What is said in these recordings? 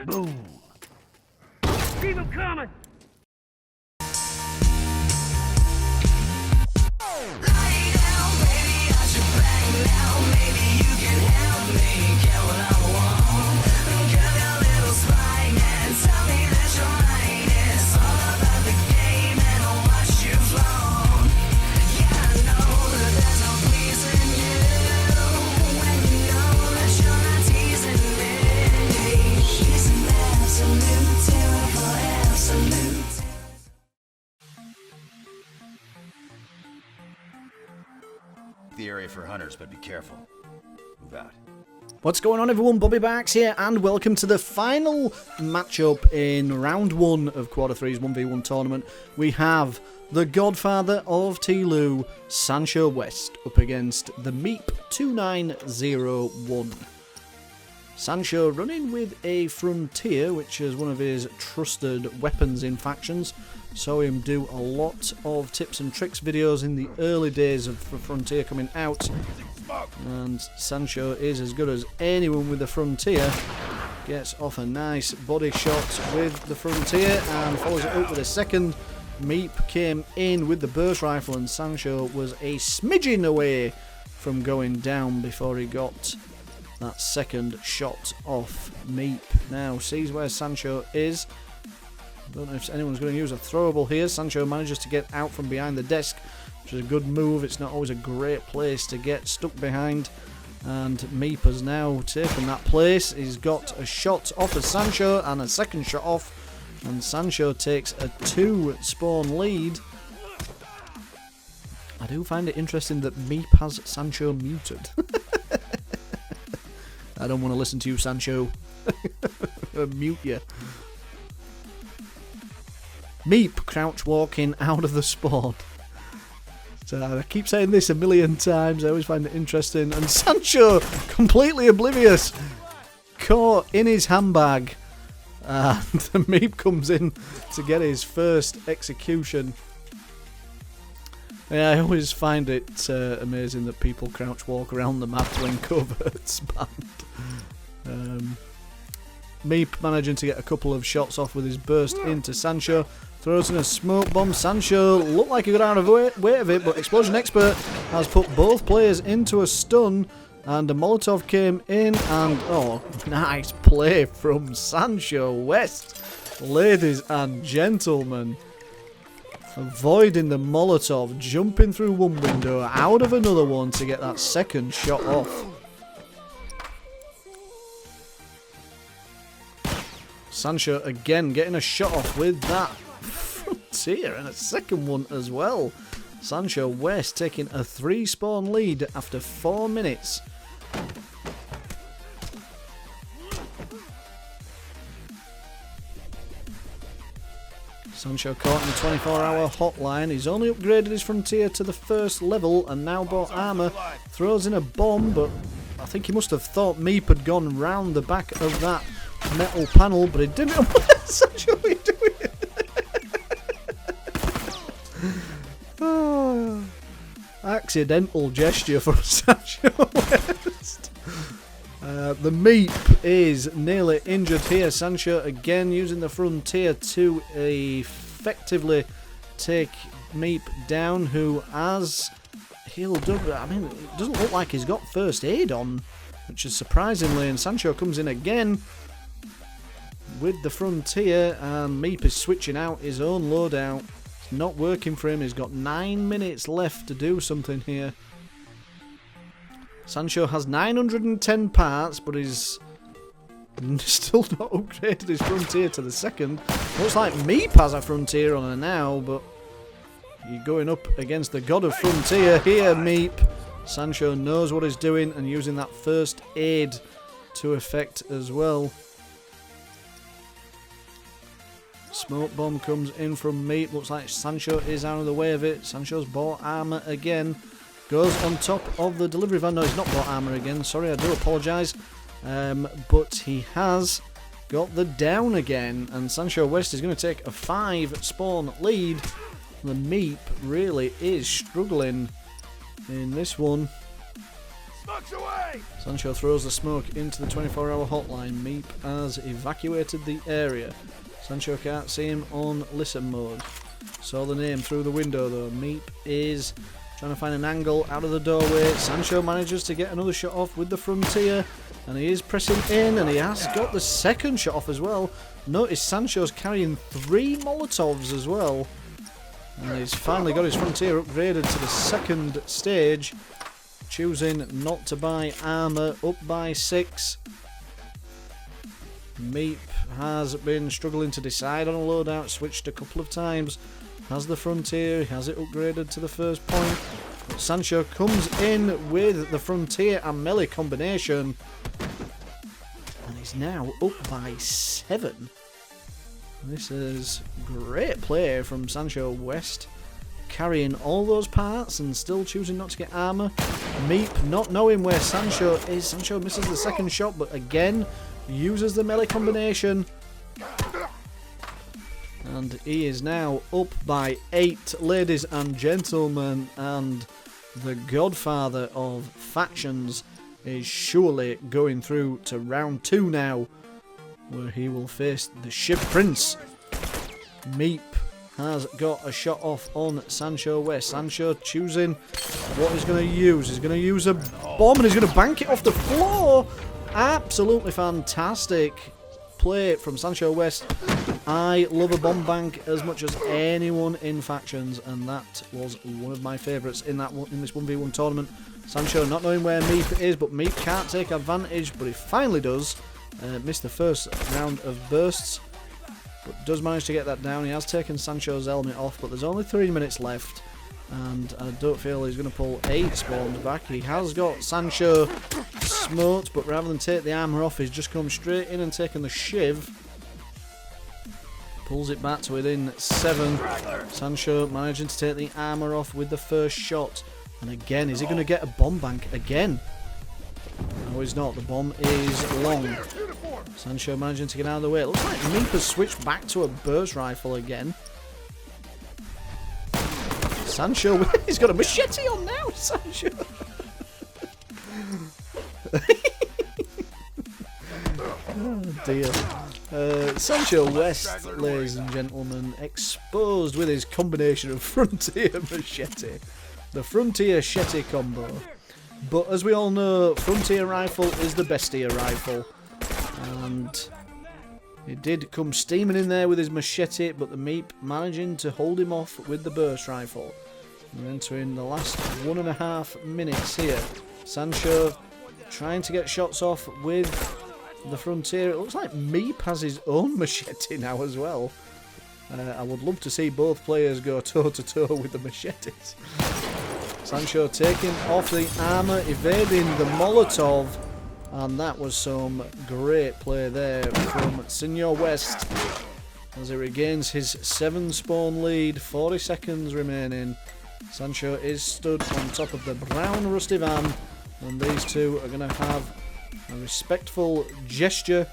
Boom. Keep him coming. The area for hunters, but be careful. Move out. What's going on, everyone? Bobbybarks here, and welcome to the final matchup in round 1 of Quarter 3's 1v1 tournament. We have the Godfather of TLOU SanchoWest up against the Meep2901. Sancho running with a Frontier, which is one of his trusted weapons in factions. Saw him do a lot of tips and tricks videos in the early days of Frontier coming out. And Sancho is as good as anyone with the Frontier. Gets off a nice body shot with the Frontier and follows it up with a second. Meep came in with the burst rifle and Sancho was a smidgen away from going down before he got that second shot off Meep. Now sees where Sancho is. Don't know if anyone's going to use a throwable here. Sancho manages to get out from behind the desk, which is a good move. It's not always a great place to get stuck behind. And Meep has now taken that place. He's got a shot off of Sancho and a second shot off. And Sancho takes a 2 spawn lead. I do find it interesting that Meep has Sancho muted. I don't want to listen to you, Sancho. Mute you. Meep crouch walking out of the spawn. So I keep saying this a million times. I always find it interesting. And Sancho, completely oblivious, caught in his handbag. And Meep comes in to get his first execution. Yeah, I always find it amazing that people crouch walk around the map when covert's banned. Meep managing to get a couple of shots off with his burst into Sancho. Throws in a smoke bomb. Sancho looked like he got out of the way of it, but Explosion Expert has put both players into a stun. And a Molotov came in and, oh, nice play from SanchoWest. Ladies and gentlemen. Avoiding the Molotov, jumping through one window, out of another one to get that second shot off. Sancho again getting a shot off with that Frontier and a second one as well. SanchoWest taking a 3 spawn lead after 4 minutes. Sancho caught in the 24-hour hotline. He's only upgraded his Frontier to the 1st level and now bought armour. Throws in a bomb, but I think he must have thought Meep had gone round the back of that metal panel, but it didn't. Sancho, what are you doing? Oh, accidental gesture from SanchoWest. The Meep is nearly injured here. Sancho again using the Frontier to effectively take Meep down, who has healed up. I mean, it doesn't look like he's got first aid on, which is surprisingly, and Sancho comes in again with the Frontier, and Meep is switching out his own loadout. It's not working for him. He's got 9 minutes left to do something here. Sancho has 910 parts, but he's still not upgraded his Frontier to the 2nd. Looks like Meep has a Frontier on her now, but you're going up against the god of Frontier here, Meep. Sancho knows what he's doing and using that first aid to effect as well. Smoke bomb comes in from Meep. Looks like Sancho is out of the way of it. Sancho's bought armour again. Goes on top of the delivery van. No, he's not bought armour again. Sorry, I do apologise. But he has got the down again. And SanchoWest is going to take a 5 spawn lead. The Meep really is struggling in this one. Sancho throws the smoke into the 24-hour hotline. Meep has evacuated the area. Sancho can't see him on listen mode. Saw the name through the window though. Meep is trying to find an angle out of the doorway. Sancho manages to get another shot off with the Frontier, and he is pressing in, and he has got the second shot off as well. Notice Sancho's carrying 3 Molotovs as well, and he's finally got his Frontier upgraded to the second stage, choosing not to buy armour, up by 6. Meep has been struggling to decide on a loadout, switched a couple of times, has the Frontier, has it upgraded to the first point, but Sancho comes in with the Frontier and melee combination, and he's now up by 7. This is great play from SanchoWest, carrying all those parts and still choosing not to get armour. Meep not knowing where Sancho is. Sancho misses the second shot, but again uses the melee combination, and he is now up by 8, ladies and gentlemen, and the godfather of factions is surely going through to round 2 now, where he will face the Shiv Prince. Meep has got a shot off on SanchoWest. Sancho choosing what he's going to use. He's going to use a bomb, and he's going to bank it off the floor. Absolutely fantastic play from SanchoWest. I love a bomb bank as much as anyone in factions, and that was one of my favourites in this 1v1 tournament. Sancho not knowing where Meep is, but Meep can't take advantage, but he finally does. Missed the first round of bursts, but does manage to get that down. He has taken Sancho's helmet off, but there's only 3 minutes left, and I don't feel he's going to pull 8 spawns back. He has got Sancho smoked, but rather than take the armour off, he's just come straight in and taken the Shiv. Pulls it back to within 7. Sancho managing to take the armour off with the first shot. And again, is he going to get a bomb bank again? No, he's not. The bomb is long. Sancho managing to get out of the way. It looks like Meep has switched back to a burst rifle again. Sancho, he's got a machete on now, Sancho. Oh dear. SanchoWest, ladies and gentlemen, exposed with his combination of Frontier machete. The Frontier Shetty combo. But as we all know, Frontier rifle is the bestia rifle. And he did come steaming in there with his machete, but the Meep managing to hold him off with the burst rifle. We're entering the last 1.5 minutes here. Sancho trying to get shots off with the Frontier. It looks like Meep has his own machete now as well. I would love to see both players go toe-to-toe with the machetes. Sancho taking off the armour, evading the Molotov, and that was some great play there from SanchoWest as he regains his 7 spawn lead. 40 seconds remaining. Sancho is stood on top of the brown rusty van, and these two are going to have a respectful gesture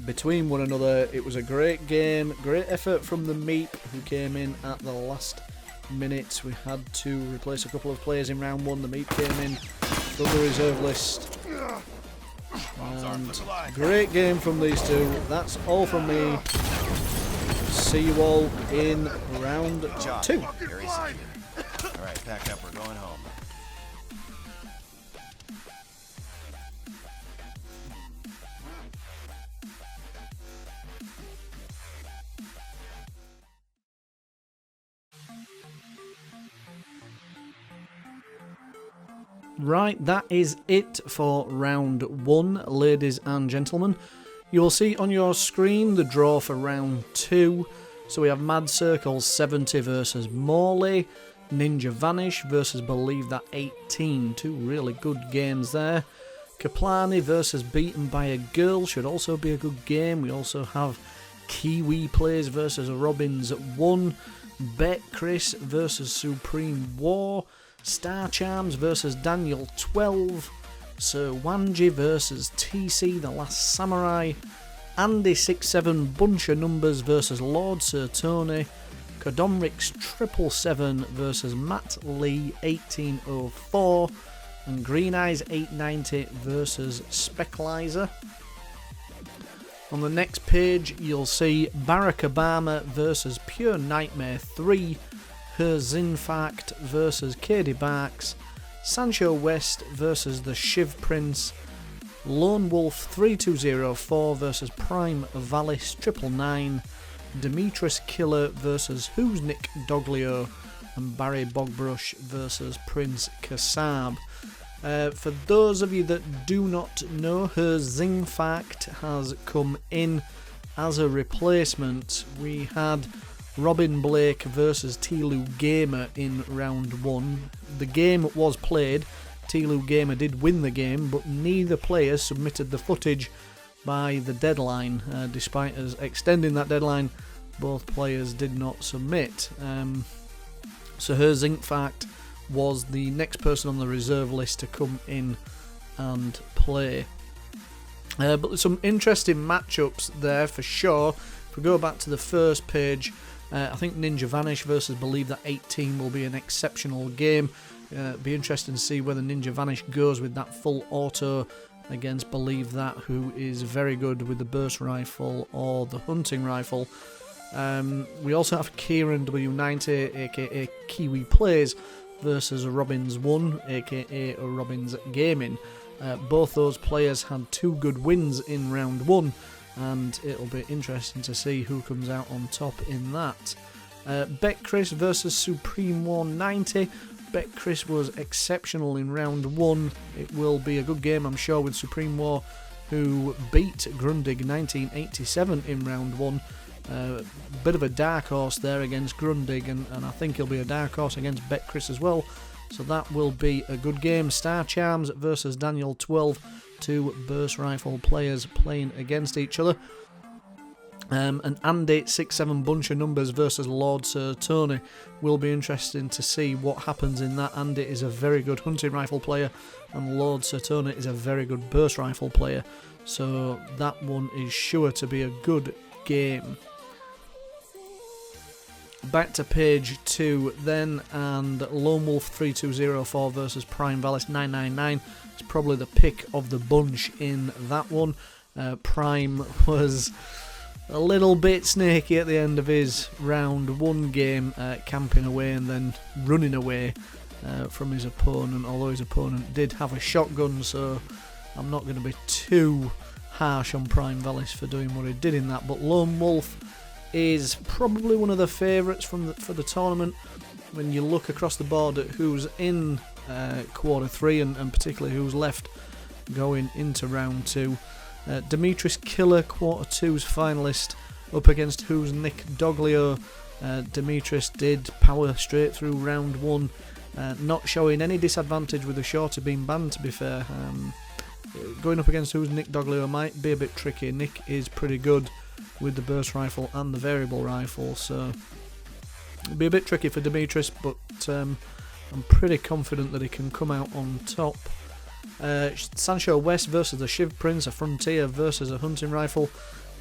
between one another. It was a great game, great effort from the Meep, who came in at the last minute. We had to replace a couple of players in round 1. The Meep came in from the reserve list. And great game from these two. That's all from me. See you all in round 2. Alright, pack up, we're going home. Right, that is it for round 1, ladies and gentlemen. You will see on your screen the draw for round 2. So we have Mad Circle 70 versus Morley, Ninja Vanish versus Believe That 18. 2 really good games there. Kaplani versus Beaten by a Girl should also be a good game. We also have Kiwi Plays versus Robbins 1, Bet Chris versus Supreme War, Star Charms versus Daniel 12, Sir Wanji versus TC The Last Samurai, Andy 67 Bunch of Numbers versus Lord Sir Tony, Kodomrix 777 versus Matt Lee 1804, and Green Eyes 890 versus Speclizer. On the next page, you'll see Barack Obama versus Pure Nightmare 3, Jessanddc versus KDBarks, SanchoWest versus the Shiv Prince, Lone Wolf 3204 versus Prime Valis 999, Demetris Killer versus Who's Nick Doglio, and Barry Bogbrush versus Prince Kassab. For those of you that do not know, Jessanddc has come in as a replacement. We had Robin Blake versus TLOU Gamer in round 1. The game was played, TLOU Gamer did win the game, but neither player submitted the footage by the deadline. Despite us extending that deadline, both players did not submit. So Jessanddc was the next person on the reserve list to come in and play. But there's some interesting matchups there for sure. If we go back to the first page, I think Ninja Vanish versus Believe That 18 will be an exceptional game. Be interesting to see whether Ninja Vanish goes with that full auto against Believe That, who is very good with the burst rifle or the hunting rifle. We also have Kieran W90 aka Kiwi Plays versus Robbins1 aka Robbins Gaming. Both those players had 2 good wins in round 1, and it'll be interesting to see who comes out on top in that. BetChris versus Supreme190. BetChris was exceptional in round 1. It will be a good game, I'm sure, with Supreme War, who beat Grundig 1987 in round 1. Bit of a dark horse there against Grundig, and I think he'll be a dark horse against BetChris as well, so that will be a good game. Star Charms versus Daniel 12, 2 burst rifle players playing against each other. And Andy 67 Bunch of Numbers versus Lord Sir Tony will be interesting to see what happens in that. Andy is a very good hunting rifle player, and Lord Sir Tony is a very good burst rifle player, so that one is sure to be a good game. Back to page 2 then, and Lone Wolf 3204 versus Prime Valis 999 is probably the pick of the bunch in that one. Prime was a little bit snaky at the end of his round 1 game, camping away and then running away from his opponent, although his opponent did have a shotgun, so I'm not going to be too harsh on Prime Valis for doing what he did in that. But Lone Wolf is probably one of the favourites for the tournament when you look across the board at who's in quarter 3 and particularly who's left going into round 2. Demetris Killer, quarter 2's finalist, up against Who's Nick Doglio. Demetris did power straight through round 1, not showing any disadvantage with the shorter being banned, to be fair. Going up against Who's Nick Doglio might be a bit tricky. Nick is pretty good with the burst rifle and the variable rifle, so it'll be a bit tricky for Demetris, but I'm pretty confident that he can come out on top. SanchoWest versus the Shiv Prince, a Frontier versus a hunting rifle.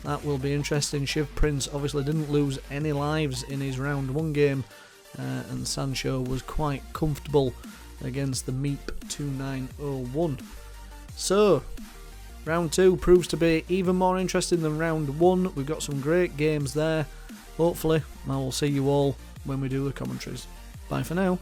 That will be interesting. Shiv Prince obviously didn't lose any lives in his round 1 game, and Sancho was quite comfortable against the Meep 2901. So round 2 proves to be even more interesting than round 1. We've got some great games there. Hopefully I will see you all when we do the commentaries. Bye for now.